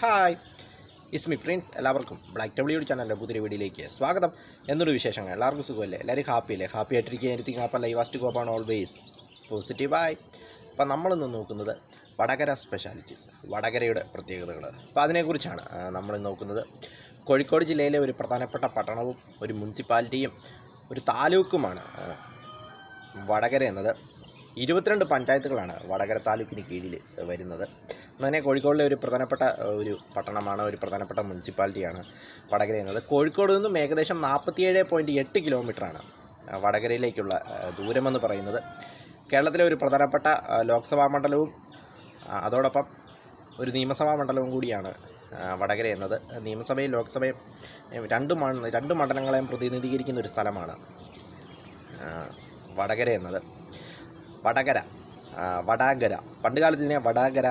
Hi it's me Prince. എല്ലാവർക്കും black W ചാനലിൻ്റെ പുതിയ വീഡിയോയിലേക്ക് സ്വാഗതം. എന്നൊരു വിശേഷങ്ങൾ എല്ലാവർക്കും സുഖമല്ലേ? എല്ലാവരും ഹാപ്പിയല്ലേ? ഹാപ്പി ആയിട്ടിരിക്കുക. എനിത്തിങ് ഹാപ്പ ലൈവാസ്റ്റ് കോപ്പാണ് ഓൾവേസ് പോസിറ്റീവായി. അപ്പം നമ്മളിന്ന് നോക്കുന്നത് വടകര സ്പെഷ്യാലിറ്റീസ്, വടകരയുടെ പ്രത്യേകതകൾ. അപ്പോൾ അതിനെക്കുറിച്ചാണ് നമ്മൾ നോക്കുന്നത്. കോഴിക്കോട് ജില്ലയിലെ ഒരു പ്രധാനപ്പെട്ട പട്ടണവും ഒരു മുനിസിപ്പാലിറ്റിയും ഒരു താലൂക്കുമാണ് വടകര എന്നത്. 22 പഞ്ചായത്തുകളാണ് വടകര താലൂക്കിന് കീഴിൽ വരുന്നത്. അങ്ങനെ കോഴിക്കോടിലെ ഒരു പ്രധാനപ്പെട്ട ഒരു പട്ടണമാണ്, ഒരു പ്രധാനപ്പെട്ട മുനിസിപ്പാലിറ്റിയാണ് വടകര എന്നത്. കോഴിക്കോട് നിന്നും ഏകദേശം 47.8 കിലോമീറ്ററാണ് വടകരയിലേക്കുള്ള ദൂരമെന്ന് പറയുന്നത്. കേരളത്തിലെ ഒരു പ്രധാനപ്പെട്ട ലോക്സഭാ മണ്ഡലവും അതോടൊപ്പം ഒരു നിയമസഭാ മണ്ഡലവും കൂടിയാണ് വടകര എന്നത്. നിയമസഭയും ലോക്സഭയും രണ്ട് മണ്ഡലങ്ങളെയും പ്രതിനിധീകരിക്കുന്ന ഒരു സ്ഥലമാണ് വടകര എന്നത്. വടാകര പണ്ടുകാലത്ത് ഇതിനെ വടാകര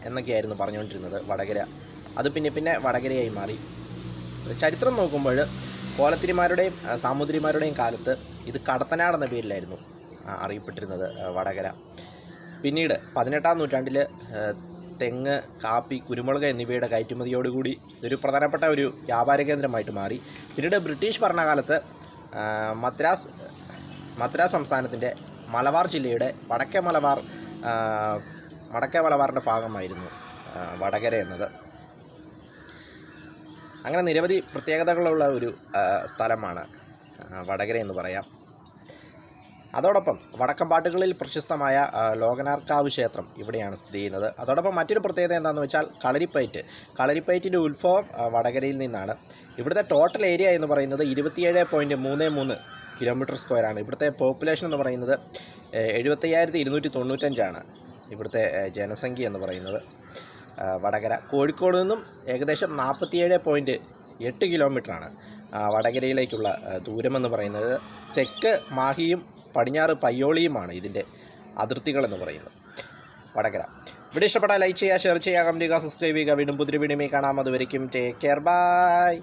എന്നൊക്കെയായിരുന്നു പറഞ്ഞുകൊണ്ടിരുന്നത്. വടകര അത് പിന്നെ വടകരയായി മാറി. ചരിത്രം നോക്കുമ്പോൾ കോലത്തിരിമാരുടെയും സാമൂതിരിമാരുടെയും കാലത്ത് ഇത് കടത്തനാട് എന്ന പേരിലായിരുന്നു അറിയപ്പെട്ടിരുന്നത് വടകര. പിന്നീട് 18-ാം നൂറ്റാണ്ടിൽ തെങ്ങ്, കാപ്പി, കുരുമുളക് എന്നിവയുടെ കയറ്റുമതിയോടുകൂടി ഇതൊരു പ്രധാനപ്പെട്ട ഒരു വ്യാപാര കേന്ദ്രമായിട്ട് മാറി. പിന്നീട് ബ്രിട്ടീഷ് ഭരണകാലത്ത് മദ്രാസ് സംസ്ഥാനത്തിൻ്റെ മലബാർ ജില്ലയുടെ വടക്കേ മലബാറിൻ്റെ ഭാഗമായിരുന്നു വടകര എന്നത്. അങ്ങനെ നിരവധി പ്രത്യേകതകളുള്ള ഒരു സ്ഥലമാണ് വടകര എന്ന് പറയാം. അതോടൊപ്പം വടക്കമ്പാട്ടുകളിൽ പ്രശസ്തമായ ലോകനാർക്കാവ് ക്ഷേത്രം ഇവിടെയാണ് സ്ഥിതി ചെയ്യുന്നത്. അതോടൊപ്പം മറ്റൊരു പ്രത്യേകത എന്താണെന്ന് വെച്ചാൽ കളരിപ്പയറ്റിൻ്റെ ഉത്ഭവം വടകരയിൽ നിന്നാണ്. ഇവിടുത്തെ ടോട്ടൽ ഏരിയ എന്ന് പറയുന്നത് 27.33 കിലോമീറ്റർ സ്ക്വയറാണ്. ഇവിടുത്തെ പോപ്പുലേഷൻ എന്ന് പറയുന്നത് 75,295 ഇവിടുത്തെ ജനസംഖ്യ എന്ന് പറയുന്നത്. വടകര കോഴിക്കോട് നിന്നും ഏകദേശം 47.8 കിലോമീറ്ററാണ് വടകരയിലേക്കുള്ള ദൂരമെന്ന് പറയുന്നത്. തെക്ക് മാഹിയും പടിഞ്ഞാറ് പയ്യോളിയുമാണ് ഇതിൻ്റെ അതിർത്തികളെന്ന് പറയുന്നത് വടകര. വീഡിയോ ഇഷ്ടപ്പെട്ടാൽ ലൈക്ക് ചെയ്യുക, ഷെയർ ചെയ്യുക, കമൻറ്റ് ചെയ്യുക, സബ്സ്ക്രൈബ് ചെയ്യുക. വീണ്ടും പുതിയ വീഡിയോയിൽ കാണാം. അതുവരയ്ക്കും ടേക്ക് കെയർ, ബൈ.